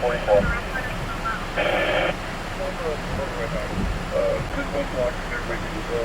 44. This one's locked, everybody can go.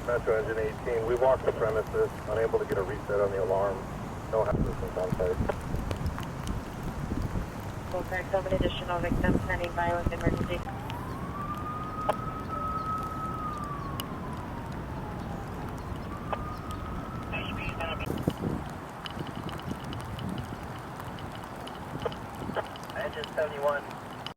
Metro Engine 18, we walked the premises, unable to get a reset on the alarm. No assistance on site. Full correct, 7 additional victims pending violent emergency.